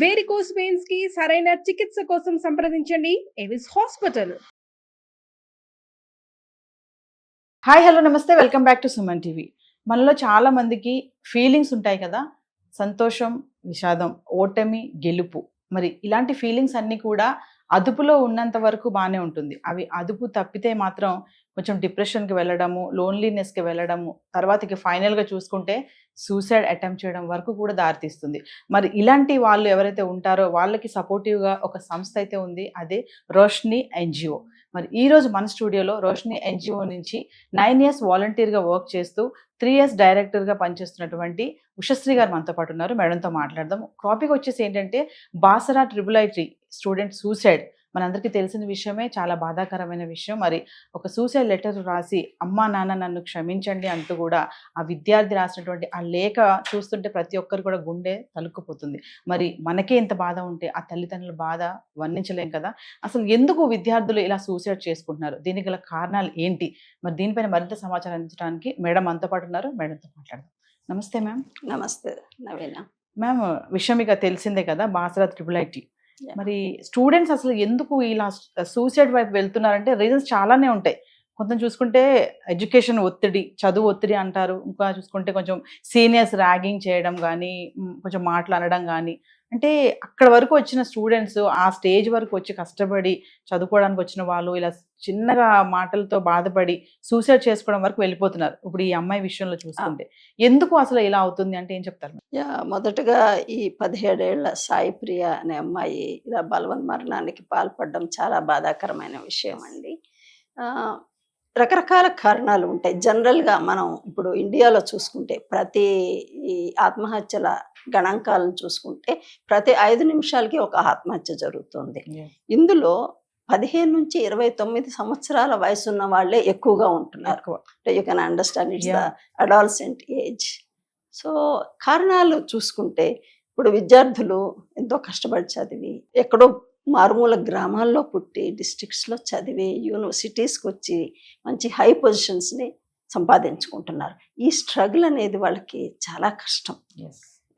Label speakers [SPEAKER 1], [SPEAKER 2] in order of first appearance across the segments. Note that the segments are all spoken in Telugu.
[SPEAKER 1] వేరికోస్ వెయిన్స్ కి సరైన చికిత్స కోసం సంప్రదించండి ఎవిస్ హాస్పిటల్.
[SPEAKER 2] హాయ్ హలో నమస్తే, welcome back to Suman TV. మనలో చాలా మందికి ఫీలింగ్స్ ఉంటాయి కదా, సంతోషం, విషాదం, ఓటమి, గెలుపు. మరి ఇలాంటి ఫీలింగ్స్ అన్నీ కూడా అదుపులో ఉన్నంత వరకు బాగానే ఉంటుంది. అవి అదుపు తప్పితే మాత్రం కొంచెం డిప్రెషన్కి వెళ్ళడము, లోన్లీనెస్కి వెళ్ళడము, తర్వాతకి ఫైనల్గా చూసుకుంటే సూసైడ్ అటెంప్ట్ చేయడం వరకు కూడా దారితీస్తుంది. మరి ఇలాంటి వాళ్ళు ఎవరైతే ఉంటారో వాళ్ళకి సపోర్టివ్గా ఒక సంస్థ అయితే ఉంది, అదే రోష్ని ఎన్జిఓ. మరి ఈరోజు మన స్టూడియోలో రోష్ని ఎన్జిఓ నుంచి 9 years వాలంటీర్గా వర్క్ చేస్తూ 3 years డైరెక్టర్గా పనిచేస్తున్నటువంటి ఉషశ్రీ గారు మనతో పాటు ఉన్నారు. మేడంతో మాట్లాడదాం. టాపిక్ వచ్చేసి ఏంటంటే బాసరా IIIT స్టూడెంట్ సూసైడ్. మనందరికీ తెలిసిన విషయమే, చాలా బాధాకరమైన విషయం. మరి ఒక సూసైడ్ లెటర్ రాసి అమ్మా నాన్న నన్ను క్షమించండి అంటూ కూడా ఆ విద్యార్థి రాసినటువంటి ఆ లేఖ చూస్తుంటే ప్రతి ఒక్కరు కూడా గుండె తలుక్కుపోతుంది. మరి మనకే ఇంత బాధ ఉంటే ఆ తల్లిదండ్రుల బాధ వర్ణించలేం కదా. అసలు ఎందుకు విద్యార్థులు ఇలా సూసైడ్ చేసుకుంటున్నారు, దీనికి గల కారణాలు ఏంటి? మరి దీనిపైన మరింత సమాచారం అందించడానికి మేడం మనతో పాటు ఉన్నారు. మేడంతో మాట్లాడదాం. నమస్తే మ్యామ్.
[SPEAKER 3] నమస్తే నవీన.
[SPEAKER 2] మ్యామ్, విషయం ఇక తెలిసిందే కదా, బాసరా IIIT. మరి స్టూడెంట్స్ అసలు ఎందుకు ఇలా సూసైడ్ వైపు వెళ్తున్నారంటే రీజన్స్ చాలానే ఉంటాయి. కొంచెం చూసుకుంటే ఎడ్యుకేషన్ ఒత్తిడి, చదువు ఒత్తిడి అంటారు. ఇంకా చూసుకుంటే కొంచెం సీనియర్స్ ర్యాగింగ్ చేయడం కానీ, కొంచెం మాట్లాడడం కానీ, అంటే అక్కడ వరకు వచ్చిన స్టూడెంట్స్ ఆ స్టేజ్ వరకు వచ్చి కష్టపడి చదువుకోవడానికి వచ్చిన వాళ్ళు ఇలా చిన్నగా మాటలతో బాధపడి సూసైడ్ చేసుకోవడం వరకు వెళ్ళిపోతున్నారు. ఇప్పుడు ఈ అమ్మాయి విషయంలో చూసుకుంటే ఎందుకు అసలు ఇలా అవుతుంది అంటే ఏం చెప్తారు?
[SPEAKER 3] మొదటగా ఈ 17 ఏళ్ల సాయి ప్రియ అనే అమ్మాయి ఇలా బలవన్ మరణానికి పాల్పడడం చాలా బాధాకరమైన విషయం అండి. రకరకాల కారణాలు ఉంటాయి. జనరల్గా మనం ఇప్పుడు ఇండియాలో చూసుకుంటే ప్రతి ఈ ఆత్మహత్యల గణాంకాలను చూసుకుంటే ప్రతి 5 నిమిషాలకి ఒక ఆత్మహత్య జరుగుతుంది. ఇందులో 15 నుంచి 29 సంవత్సరాల వయసు ఉన్న వాళ్ళే ఎక్కువగా ఉంటున్నారు. You can understand, it's the adolescent age. So కారణాలు చూసుకుంటే ఇప్పుడు విద్యార్థులు ఎంతో కష్టపడి చదివి, ఎక్కడో మారుమూల గ్రామాల్లో పుట్టి, డిస్ట్రిక్ట్స్లో చదివి, యూనివర్సిటీస్కి వచ్చి మంచి హై పొజిషన్స్ని సంపాదించుకుంటున్నారు. ఈ స్ట్రగుల్ అనేది వాళ్ళకి చాలా కష్టం.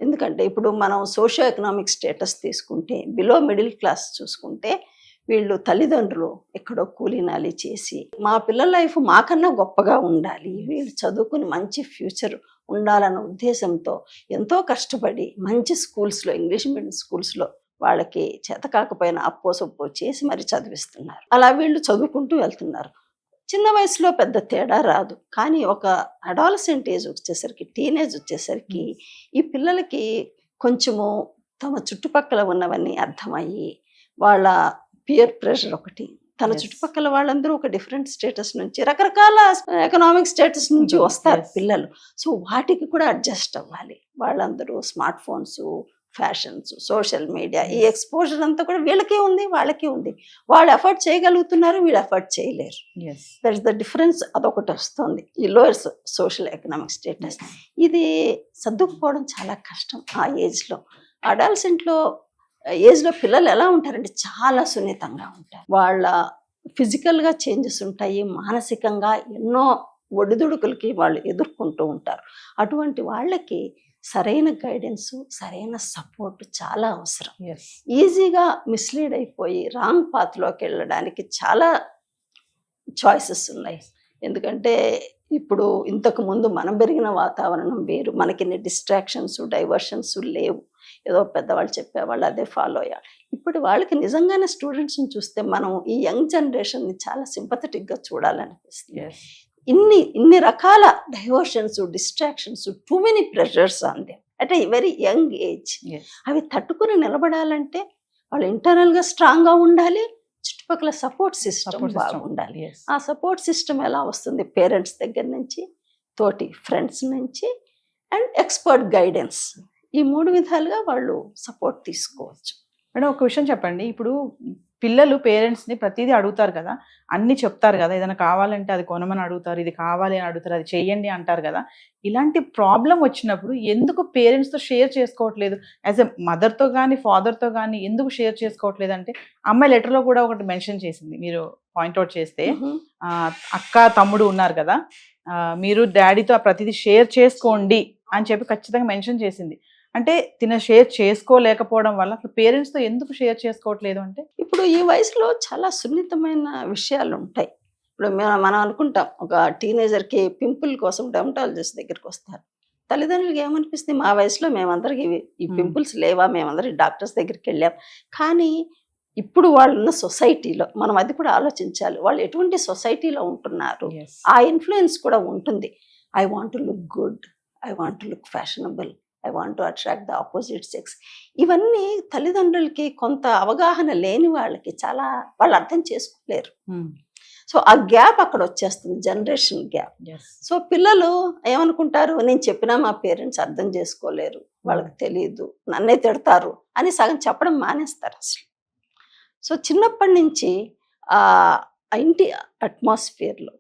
[SPEAKER 3] ఎందుకంటే ఇప్పుడు మనం సోషియో ఎకనామిక్ స్టేటస్ తీసుకుంటే, బిలో మిడిల్ క్లాస్ చూసుకుంటే వీళ్ళు తల్లిదండ్రులు ఎక్కడో కూలీనాలి చేసి మా పిల్లల లైఫ్ మాకన్నా గొప్పగా ఉండాలి, వీళ్ళు చదువుకుని మంచి ఫ్యూచర్ ఉండాలన్న ఉద్దేశంతో ఎంతో కష్టపడి మంచి స్కూల్స్లో, ఇంగ్లీష్ మీడియం స్కూల్స్లో వాళ్ళకి చేత కాకపోయినా అప్పో సొప్పో చేసి మరి చదివిస్తున్నారు. అలా వీళ్ళు చదువుకుంటూ వెళ్తున్నారు. చిన్న వయసులో పెద్ద తేడా రాదు, కానీ ఒక అడాలసెంట్ ఏజ్ వచ్చేసరికి, టీనేజ్ వచ్చేసరికి ఈ పిల్లలకి కొంచెము తమ చుట్టుపక్కల ఉన్నవన్నీ అర్థమయ్యి, వాళ్ళ పియర్ ప్రెషర్ ఒకటి, తన చుట్టుపక్కల వాళ్ళందరూ ఒక డిఫరెంట్ స్టేటస్ నుంచి, రకరకాల ఎకనామిక్ స్టేటస్ నుంచి వస్తారు పిల్లలు. సో వాటికి కూడా అడ్జస్ట్ అవ్వాలి. వాళ్ళందరూ smart phones, fashions, social media, ఈ ఎక్స్పోజర్ అంతా కూడా వీళ్ళకే ఉంది, వాళ్ళకే ఉంది. వాళ్ళు ఎఫర్ట్ చేయగలుగుతున్నారు, వీళ్ళు ఎఫర్ట్ చేయలేరు. That is the difference. అదొకటి వస్తుంది, ఈ లోయర్ సోషల్ ఎకనామిక్ స్టేటస్. ఇది సర్దుకుపోవడం చాలా కష్టం ఆ ఏజ్లో. అడాలసెంట్లో ఏజ్లో పిల్లలు ఎలా ఉంటారంటే చాలా సున్నితంగా ఉంటారు. వాళ్ళ ఫిజికల్గా చేంజెస్ ఉంటాయి, మానసికంగా ఎన్నో ఒడిదుడుకులకి వాళ్ళు ఎదుర్కొంటూ ఉంటారు. అటువంటి వాళ్ళకి సరైన గైడెన్స్, సరైన సపోర్ట్ చాలా అవసరం. ఈజీగా మిస్లీడ్ అయిపోయి రాంగ్ పాత్లోకి వెళ్ళడానికి చాలా చాయిసెస్ ఉన్నాయి. ఎందుకంటే ఇప్పుడు ఇంతకు ముందు మనం పెరిగిన వాతావరణం వేరు, మనకి డిస్ట్రాక్షన్స్, డైవర్షన్స్ లేవు. ఏదో పెద్దవాళ్ళు చెప్పేవాళ్ళు అదే ఫాలో అయ్యాలి. ఇప్పుడు వాళ్ళకి నిజంగానే స్టూడెంట్స్ని చూస్తే మనం ఈ యంగ్ జనరేషన్ని చాలా సింపథెటిక్గా చూడాలనిపిస్తుంది. ఇన్ని రకాల diversions, distractions, too many pressures on them at a very young age. అవి తట్టుకుని నిలబడాలంటే వాళ్ళు ఇంటర్నల్గా స్ట్రాంగ్గా ఉండాలి, చుట్టుపక్కల సపోర్ట్ సిస్టమ్ బాగుండాలి. ఆ సపోర్ట్ సిస్టమ్ ఎలా వస్తుంది? పేరెంట్స్ దగ్గర నుంచి, తోటి ఫ్రెండ్స్ నుంచి, అండ్ ఎక్స్పర్ట్ గైడెన్స్. ఈ 3 విధాలుగా వాళ్ళు సపోర్ట్ తీసుకోవచ్చు.
[SPEAKER 2] మేడం, ఒక విషయం చెప్పండి. ఇప్పుడు పిల్లలు పేరెంట్స్ని ప్రతిదీ అడుగుతారు కదా, అన్నీ చెప్తారు కదా, ఏదైనా కావాలంటే అది కొనమని అడుగుతారు, ఇది కావాలి అని అడుగుతారు, అది చెయ్యండి అంటారు కదా. ఇలాంటి ప్రాబ్లం వచ్చినప్పుడు ఎందుకు పేరెంట్స్తో షేర్ చేసుకోవట్లేదు? యాజ్ ఎ మదర్తో కానీ ఫాదర్తో కానీ ఎందుకు షేర్ చేసుకోవట్లేదు అంటే, అమ్మాయి లెటర్లో కూడా ఒకటి మెన్షన్ చేసింది, మీరు పాయింట్అవుట్ చేస్తే, అక్క తమ్ముడు ఉన్నారు కదా, మీరు డాడీతో ప్రతిదీ షేర్ చేసుకోండి అని చెప్పి ఖచ్చితంగా మెన్షన్ చేసింది. అంటే తిన షేర్ చేసుకోలేకపోవడం వల్ల అసలు పేరెంట్స్ తో ఎందుకు షేర్ చేసుకోవట్లేదు అంటే
[SPEAKER 3] ఇప్పుడు ఈ వయసులో చాలా సున్నితమైన విషయాలు ఉంటాయి. ఇప్పుడు మనం అనుకుంటాం ఒక టీనేజర్కి పింపుల్ కోసం డెర్మటాలజిస్ట్ దగ్గరికి వస్తారు. తల్లిదండ్రులకి ఏమనిపిస్తుంది, మా వయసులో మేమందరికి ఈ పింపుల్స్ లేవా, మేమందరం డాక్టర్స్ దగ్గరికి వెళ్ళాం. కానీ ఇప్పుడు వాళ్ళు ఉన్న సొసైటీలో మనం అది కూడా ఆలోచించాలి. వాళ్ళు ఎటువంటి సొసైటీలో ఉంటున్నారు, ఆ ఇన్ఫ్లుయెన్స్ కూడా ఉంటుంది. I want to look good, I want to look fashionable, I want to attract the opposite sex. ఇవన్నీ తల్లిదండ్రులకి కొంత అవగాహన లేని వాళ్ళకి చాలా వాళ్ళు అర్థం చేసుకోలేరు. సో ఆ గ్యాప్ అక్కడ వచ్చేస్తుంది, జనరేషన్ గ్యాప్. సో పిల్లలు ఏమనుకుంటారు, నేను చెప్పినా మా పేరెంట్స్ అర్థం చేసుకోలేరు, వాళ్ళకి తెలియదు, నన్నే తిడతారు అని సగం చెప్పడం మానేస్తారు అసలు. సో చిన్నప్పటి నుంచి ఆ ఇంటి అట్మాస్ఫియర్లో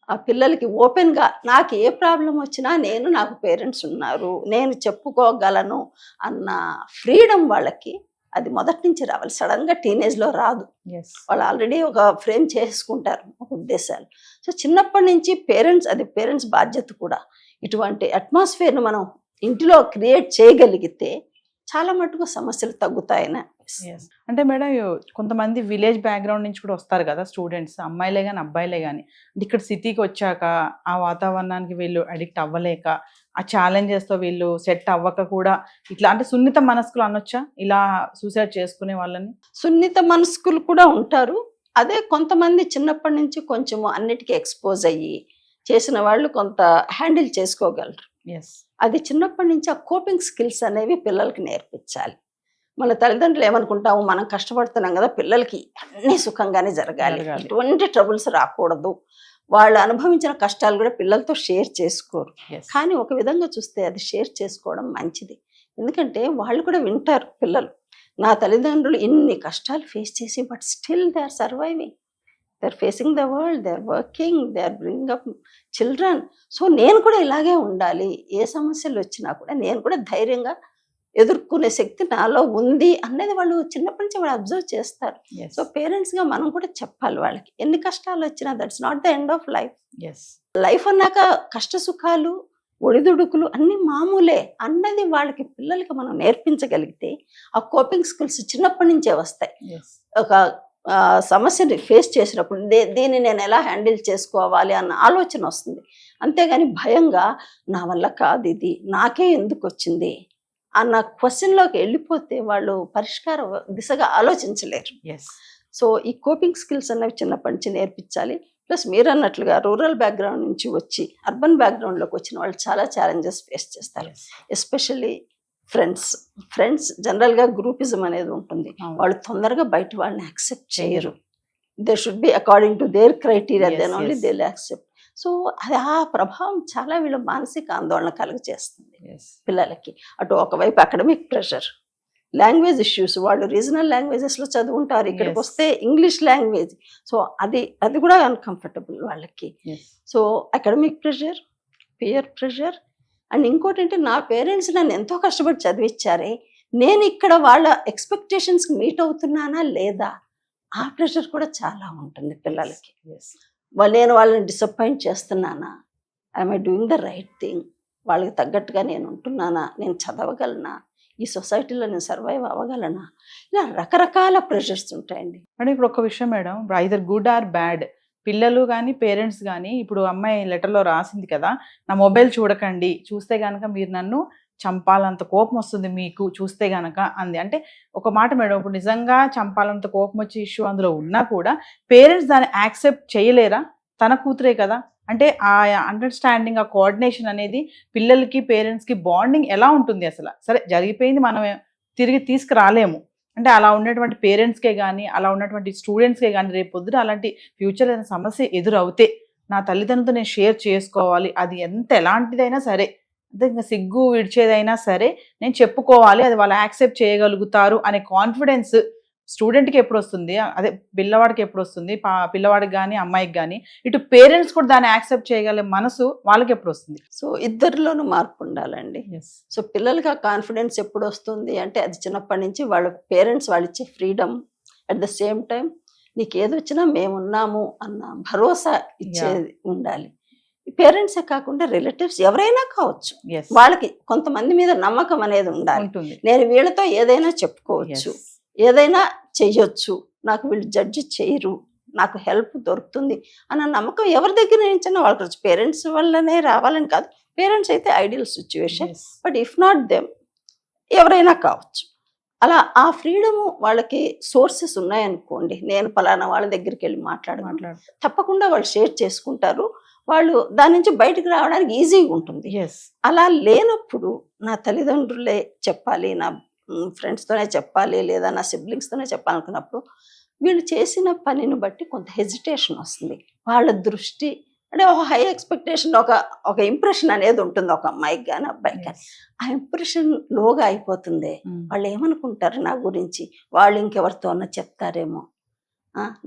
[SPEAKER 3] ఆ పిల్లలకి ఓపెన్గా నాకు ఏ ప్రాబ్లం వచ్చినా నాకు పేరెంట్స్ ఉన్నారు, నేను చెప్పుకోగలను అన్న ఫ్రీడమ్ వాళ్ళకి అది మొదటి నుంచి రావాలి. సడన్గా టీనేజ్లో రాదు. వాళ్ళు ఆల్రెడీ ఒక ఫ్రేమ్ చేసుకుంటారు ఒక ఉద్దేశాలు. సో చిన్నప్పటి నుంచి పేరెంట్స్ బాధ్యత కూడా. ఇటువంటి అట్మాస్ఫియర్ను మనం ఇంటిలో క్రియేట్ చేయగలిగితే చాలా మటుకు సమస్యలు తగ్గుతాయని.
[SPEAKER 2] అంటే మేడం కొంతమంది విలేజ్ బ్యాక్గ్రౌండ్ నుంచి కూడా వస్తారు కదా స్టూడెంట్స్, అమ్మాయిలే కానీ అబ్బాయిలే కానీ. అంటే ఇక్కడ సిటీకి వచ్చాక ఆ వాతావరణానికి వీళ్ళు అడిక్ట్ అవ్వలేక, ఆ ఛాలెంజెస్తో వీళ్ళు సెట్ అవ్వక కూడా ఇట్లా అంటే సున్నిత మనస్కులు అనొచ్చా ఇలా సూసైడ్ చేసుకునే వాళ్ళని?
[SPEAKER 3] సున్నిత మనస్కులు కూడా ఉంటారు. అదే కొంతమంది చిన్నప్పటి నుంచి కొంచెము అన్నిటికీ ఎక్స్పోజ్ అయ్యి చేసిన వాళ్ళు కొంత హ్యాండిల్ చేసుకోగలరు. అది చిన్నప్పటి నుంచి ఆ కోపింగ్ స్కిల్స్ అనేవి పిల్లలకి నేర్పించాలి. మన తల్లిదండ్రులు ఏమనుకుంటాము, మనం కష్టపడుతున్నాం కదా, పిల్లలకి అన్నీ సుఖంగానే జరగాలి, ఎటువంటి ట్రబుల్స్ రాకూడదు, వాళ్ళు అనుభవించిన కష్టాలు కూడా పిల్లలతో షేర్ చేసుకోరు. కానీ ఒక విధంగా చూస్తే అది షేర్ చేసుకోవడం మంచిది. ఎందుకంటే వాళ్ళు కూడా వింటారు పిల్లలు, నా తల్లిదండ్రులు ఇన్ని కష్టాలు ఫేస్ చేసి but still they are surviving, they are facing the world, they are working, they are bringing up children. So నేను కూడా ఇలాగే ఉండాలి, ఏ సమస్యలు వచ్చినా కూడా నేను కూడా ధైర్యంగా ఎదుర్కొనే శక్తి నాలో ఉంది అనేది వాళ్ళు చిన్నప్పటి నుంచి వాళ్ళు అబ్జర్వ్ చేస్తారు. సో పేరెంట్స్గా మనం కూడా చెప్పాలి వాళ్ళకి, ఎన్ని కష్టాలు వచ్చినా that's not the end of life. Life అన్నాక కష్ట సుఖాలు ఒడిదుడుకులు అన్ని మామూలే అన్నది వాళ్ళకి పిల్లలకి మనం నేర్పించగలిగితే ఆ కోపింగ్ స్కిల్స్ చిన్నప్పటి నుంచే వస్తాయి. ఒక సమస్యని ఫేస్ చేసినప్పుడు దీన్ని నేను ఎలా హ్యాండిల్ చేసుకోవాలి అన్న ఆలోచన వస్తుంది. అంతేగాని భయంగా నా వల్ల కాదు, ఇది నాకే ఎందుకు వచ్చింది అన్న క్వశ్చన్లోకి వెళ్ళిపోతే వాళ్ళు పరిష్కార దిశగా ఆలోచించలేరు. సో ఈ కోపింగ్ స్కిల్స్ అనేవి చిన్నప్పటి నుంచి నేర్పించాలి. ప్లస్ మీరు అన్నట్లుగా రూరల్ బ్యాక్గ్రౌండ్ నుంచి వచ్చి అర్బన్ బ్యాక్గ్రౌండ్లోకి వచ్చిన వాళ్ళు చాలా ఛాలెంజెస్ ఫేస్ చేస్తారు. ఎస్పెషల్లీ ఫ్రెండ్స్ జనరల్గా గ్రూపిజం అనేది ఉంటుంది. వాళ్ళు తొందరగా బయట వాళ్ళని యాక్సెప్ట్ చేయరు. They should be according to their criteria, then only they will accept. So అది ఆ ప్రభావం చాలా వీళ్ళ మానసిక ఆందోళన కలుగజేస్తుంది పిల్లలకి. అటు ఒకవైపు అకాడమిక్ ప్రెషర్, లాంగ్వేజ్ ఇష్యూస్, వాళ్ళు రీజనల్ లాంగ్వేజెస్లో చదువుంటారు, ఇక్కడికి వస్తే ఇంగ్లీష్ లాంగ్వేజ్, సో అది కూడా అన్కంఫర్టబుల్ వాళ్ళకి. So academic pressure, peer pressure, and ఇంకోటి అంటే నా పేరెంట్స్ నన్ను ఎంతో కష్టపడి చదివించారే, నేను ఇక్కడ వాళ్ళ ఎక్స్పెక్టేషన్స్కి మీట్ అవుతున్నానా లేదా, ఆ ప్రెషర్ కూడా చాలా ఉంటుంది పిల్లలకి. నేను వాళ్ళని డిసప్పాయింట్ చేస్తున్నానా, I'm I doing the right thing, వాళ్ళకి తగ్గట్టుగా నేను ఉంటున్నానా, నేను చదవగలనా, ఈ సొసైటీలో నేను సర్వైవ్ అవ్వగలనా, ఇలా రకరకాల ప్రెషర్స్ ఉంటాయండి.
[SPEAKER 2] అంటే ఇప్పుడు ఒక విషయం madam, either good or bad, పిల్లలు కానీ పేరెంట్స్ కానీ, ఇప్పుడు అమ్మాయి లెటర్లో రాసింది కదా, నా మొబైల్ చూడకండి, చూస్తే కనుక మీరు నన్ను చంపాలంత కోపం వస్తుంది మీకు చూస్తే గనక అంది. అంటే ఒక మాట మేడం, ఇప్పుడు నిజంగా చంపాలంత కోపం వచ్చే ఇష్యూ అందులో ఉన్నా కూడా పేరెంట్స్ దాన్ని యాక్సెప్ట్ చేయలేరా? తన కూతురే కదా. అంటే ఆ అండర్స్టాండింగ్, ఆ కోఆర్డినేషన్ అనేది పిల్లలకి పేరెంట్స్కి బాండింగ్ ఎలా ఉంటుంది అసలు? సరే జరిగిపోయింది, మనం తిరిగి తీసుకురాలేము. అంటే అలా ఉన్నటువంటి పేరెంట్స్కే కానీ, అలా ఉన్నటువంటి స్టూడెంట్స్కే కానీ రేపు పొద్దున అలాంటి ఫ్యూచర్ అయిన సమస్య ఎదురవుతే నా తల్లిదండ్రులతో నేను షేర్ చేసుకోవాలి, అది ఎలాంటిదైనా సరే, అంటే ఇంకా సిగ్గు విడిచేదైనా సరే నేను చెప్పుకోవాలి, అది వాళ్ళు యాక్సెప్ట్ చేయగలుగుతారు అనే కాన్ఫిడెన్స్ స్టూడెంట్కి ఎప్పుడు వస్తుంది, అదే పిల్లవాడికి ఎప్పుడు వస్తుంది, పిల్లవాడికి కానీ అమ్మాయికి కానీ, ఇటు పేరెంట్స్ కూడా దాన్ని యాక్సెప్ట్ చేయగల మనసు వాళ్ళకి ఎప్పుడు వస్తుంది?
[SPEAKER 3] సో ఇద్దరిలోనూ మార్పు ఉండాలండి. సో పిల్లలకి ఆ కాన్ఫిడెన్స్ ఎప్పుడు వస్తుంది అంటే అది చిన్నప్పటి నుంచి వాళ్ళ పేరెంట్స్ వాళ్ళు ఇచ్చే freedom, at the same time నీకు ఏదొచ్చినా మేమున్నాము అన్న భరోసా ఇచ్చేది ఉండాలి. పేరెంట్సే కాకుండా రిలేటివ్స్ ఎవరైనా కావచ్చు,
[SPEAKER 2] Yes.
[SPEAKER 3] వాళ్ళకి కొంతమంది మీద నమ్మకం అనేది ఉండాలి.
[SPEAKER 2] ఉంటుంది.
[SPEAKER 3] నేను వీళ్ళతో ఏదైనా చెప్పుకోవచ్చు,
[SPEAKER 2] Yes.
[SPEAKER 3] ఏదైనా చెయ్యొచ్చు, నాకు వీళ్ళు జడ్జి చేయరు, నాకు హెల్ప్ దొరుకుతుంది అన్న నమ్మకం ఎవరి దగ్గర నుంచైనా వాళ్ళకి పేరెంట్స్ వల్లనే రావాలని కాదు. పేరెంట్స్ అయితే ideal situation,
[SPEAKER 2] Yes.
[SPEAKER 3] But if not them ఎవరైనా కావచ్చు. అలా ఆ ఫ్రీడము వాళ్ళకి సోర్సెస్ ఉన్నాయనుకోండి, నేను పలానా వాళ్ళ దగ్గరికి వెళ్ళి మాట్లాడగలను, తప్పకుండా వాళ్ళు షేర్ చేసుకుంటారు. వాళ్ళు దాని నుంచి బయటకు రావడానికి ఈజీగా ఉంటుంది.
[SPEAKER 2] Yes.
[SPEAKER 3] అలా లేనప్పుడు నా తల్లిదండ్రులే చెప్పాలి, నా ఫ్రెండ్స్తోనే చెప్పాలి, లేదా నా సిబ్లింగ్స్తోనే చెప్పాలనుకున్నప్పుడు వీళ్ళు చేసిన పనిని బట్టి కొంత హెజిటేషన్ వస్తుంది. వాళ్ళ దృష్టి అంటే ఒక హై ఎక్స్పెక్టేషన్, ఒక ఇంప్రెషన్ అనేది ఉంటుంది ఒక అమ్మాయికి కానీ అబ్బాయికి కానీ. ఆ ఇంప్రెషన్ లోగా అయిపోతుంది. వాళ్ళు ఏమనుకుంటారు నా గురించి, వాళ్ళు ఇంకెవరితో అన్న చెప్తారేమో,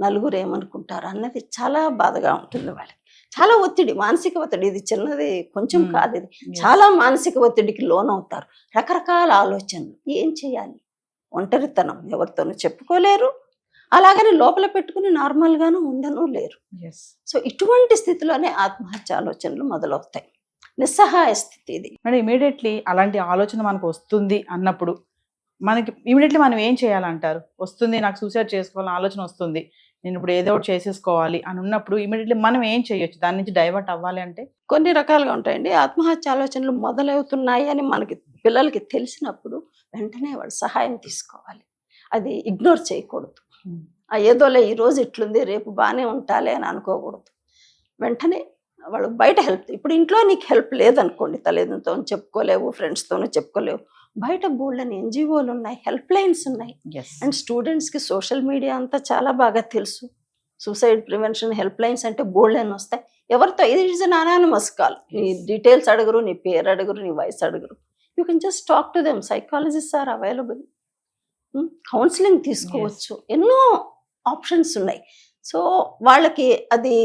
[SPEAKER 3] నలుగురు ఏమనుకుంటారు అన్నది చాలా బాధగా ఉంటుంది వాళ్ళకి. చాలా ఒత్తిడి, మానసిక ఒత్తిడి. ఇది చిన్నది కొంచెం కాదు, ఇది చాలా మానసిక ఒత్తిడికి లోనవుతారు. రకరకాల ఆలోచనలు, ఏం చేయాలి, ఒంటరితనం, ఎవరితోనూ చెప్పుకోలేరు, అలాగని లోపల పెట్టుకుని నార్మల్గాను ఉండను లేరు. సో ఇటువంటి స్థితిలోనే ఆత్మహత్య ఆలోచనలు మొదలవుతాయి. నిస్సహాయ స్థితి ఇది.
[SPEAKER 2] అంటే ఇమీడియట్లీ అలాంటి ఆలోచన మనకు వస్తుంది అన్నప్పుడు మనకి ఇమీడియట్లీ మనం ఏం చేయాలంటారు? వస్తుంది, నాకు సూసైడ్ చేసుకోవాలని ఆలోచన వస్తుంది, నేను ఇప్పుడు ఏదో ఒకటి చేసేసుకోవాలి అని ఉన్నప్పుడు ఇమీడియట్లీ మనం ఏం చేయొచ్చు దాని నుంచి డైవర్ట్ అవ్వాలి అంటే?
[SPEAKER 3] కొన్ని రకాలుగా ఉంటాయండి. ఆత్మహత్య ఆలోచనలు మొదలవుతున్నాయి అని మనకి పిల్లలకి తెలిసినప్పుడు వెంటనే వాళ్ళు సహాయం తీసుకోవాలి. అది ఇగ్నోర్ చేయకూడదు. ఏదోలే ఈరోజు ఇట్లుంది, రేపు బాగానే ఉంటాలే అని అనుకోకూడదు. వెంటనే వాళ్ళు బయట హెల్ప్, ఇప్పుడు ఇంట్లో నీకు హెల్ప్ లేదనుకోండి, తల్లిదండ్రులతో చెప్పుకోలేవు, ఫ్రెండ్స్తోనూ చెప్పుకోలేవు, బయట బోల్డని ఎన్జిఓలు ఉన్నాయి, హెల్ప్ లైన్స్ ఉన్నాయి. అండ్ స్టూడెంట్స్కి సోషల్ మీడియా అంతా చాలా బాగా తెలుసు. సూసైడ్ ప్రివెన్షన్ హెల్ప్ లైన్స్ అంటే బోల్డని వస్తాయి. ఎవరితో, ఇది ఈజ్ అన్ అనానిమస్ కాల్. నీ డీటెయిల్స్ అడగరు, నీ పేరు అడగరు, నీ వయసు అడగరు. You can just talk to them. Psychologist or available. Counselling తీసుకోవచ్చు, ఎన్నో ఆప్షన్స్ ఉన్నాయి. సో వాళ్ళకి అది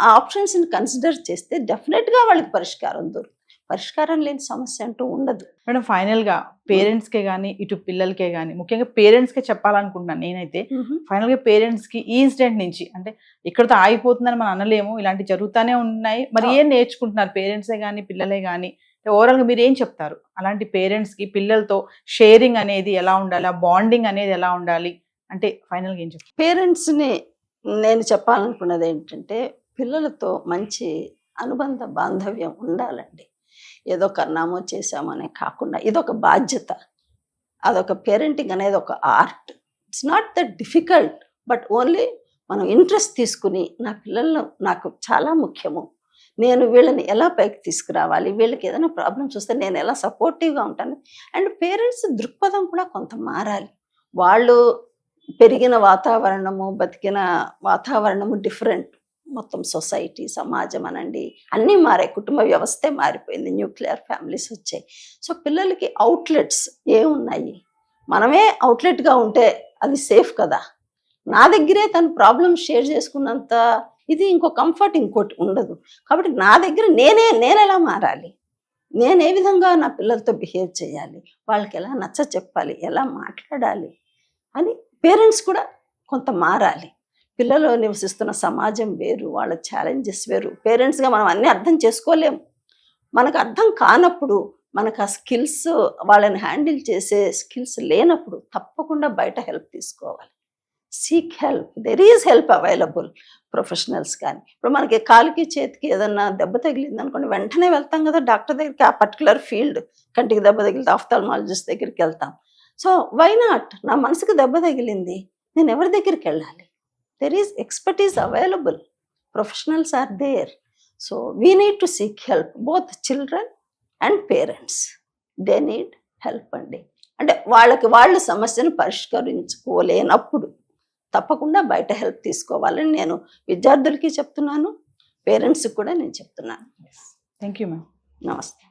[SPEAKER 3] ఆ ఆప్షన్స్ని కన్సిడర్ చేస్తే డెఫినెట్గా వాళ్ళకి పరిష్కారం దొరుకుతుంది. పరిష్కారం లేని సమస్య అంటూ ఉండదు.
[SPEAKER 2] మేడం, ఫైనల్గా పేరెంట్స్కే కానీ ఇటు పిల్లలకే కానీ, ముఖ్యంగా పేరెంట్స్కే చెప్పాలనుకుంటున్నాను నేనైతే. ఫైనల్గా పేరెంట్స్కి ఈ ఇన్సిడెంట్ నుంచి, అంటే ఇక్కడతో ఆగిపోతుందని మనం అనలేము, ఇలాంటి జరుగుతూనే ఉన్నాయి. మరి ఏం నేర్చుకుంటున్నారు పేరెంట్సే కానీ పిల్లలే కానీ? ఓవరాల్గా మీరు ఏం చెప్తారు అలాంటి పేరెంట్స్కి? పిల్లలతో షేరింగ్ అనేది ఎలా ఉండాలి, ఆ బాండింగ్ అనేది ఎలా ఉండాలి అంటే ఫైనల్గా ఏం చెప్తారు?
[SPEAKER 3] పేరెంట్స్ని నేను చెప్పాలనుకున్నది ఏంటంటే, పిల్లలతో మంచి అనుబంధ బాంధవ్యం ఉండాలండి. ఏదో కన్నామో చేసామనే కాకుండా ఇదొక బాధ్యత. అదొక పేరెంటింగ్ అనేది ఒక art. It's not that difficult, but only మనం ఇంట్రెస్ట్ తీసుకుని నా పిల్లలు నాకు చాలా ముఖ్యము, నేను వీళ్ళని ఎలా పైకి తీసుకురావాలి, వీళ్ళకి ఏదైనా ప్రాబ్లమ్స్ వస్తే నేను ఎలా సపోర్టివ్గా ఉంటాను. అండ్ పేరెంట్స్ దృక్పథం కూడా కొంత మారాలి. వాళ్ళు పెరిగిన వాతావరణము, బతికిన వాతావరణము డిఫరెంట్. మొత్తం సొసైటీ, సమాజం అనండి, అన్నీ మారాయి. కుటుంబ వ్యవస్థే మారిపోయింది, న్యూక్లియర్ ఫ్యామిలీస్ వచ్చాయి. సో పిల్లలకి అవుట్లెట్స్ ఏమున్నాయి, మనమే అవుట్లెట్గా ఉంటే అది సేఫ్ కదా. నా దగ్గరే తను ప్రాబ్లమ్ షేర్ చేసుకున్నంత ఇది ఇంకో కంఫర్ట్ ఇంకోటి ఉండదు. కాబట్టి నా దగ్గర నేను ఎలా మారాలి, నేను ఏ విధంగా నా పిల్లలతో బిహేవ్ చేయాలి, వాళ్ళకి ఎలా నచ్చ చెప్పాలి, ఎలా మాట్లాడాలి అని పేరెంట్స్ కూడా కొంత మారాలి. పిల్లలు నివసిస్తున్న సమాజం వేరు, వాళ్ళ ఛాలెంజెస్ వేరు. పేరెంట్స్గా మనం అన్నీ అర్థం చేసుకోలేము. మనకు అర్థం కానప్పుడు, మనకు ఆ స్కిల్స్, వాళ్ళని హ్యాండిల్ చేసే స్కిల్స్ లేనప్పుడు తప్పకుండా బయట హెల్ప్ తీసుకోవాలి. Seek help, there is help available. Professionals కానీ, ఇప్పుడు మనకి కాలుకి చేతికి ఏదన్నా దెబ్బ తగిలింది అనుకోండి, వెంటనే వెళ్తాం కదా డాక్టర్ దగ్గరికి. ఆ పర్టికులర్ ఫీల్డ్, కంటికి దెబ్బ తగిలితే ఆఫ్థాల్మాలజిస్ట్ దగ్గరికి వెళ్తాం. సో వై నాట్, నా మనసుకు దెబ్బ తగిలింది, నేను ఎవరి దగ్గరికి వెళ్ళాలి? There is expertise available, professionals are there. So we need to seek help, both children and parents. They need help అండి. అంటే వాళ్ళు సమస్యను పరిష్కరించుకోలేనప్పుడు తప్పకుండా బయట హెల్ప్ తీసుకోవాలని నేను విద్యార్థులకి చెప్తున్నాను, పేరెంట్స్కి కూడా నేను చెప్తున్నాను.
[SPEAKER 2] Thank you ma'am.
[SPEAKER 3] నమస్తే.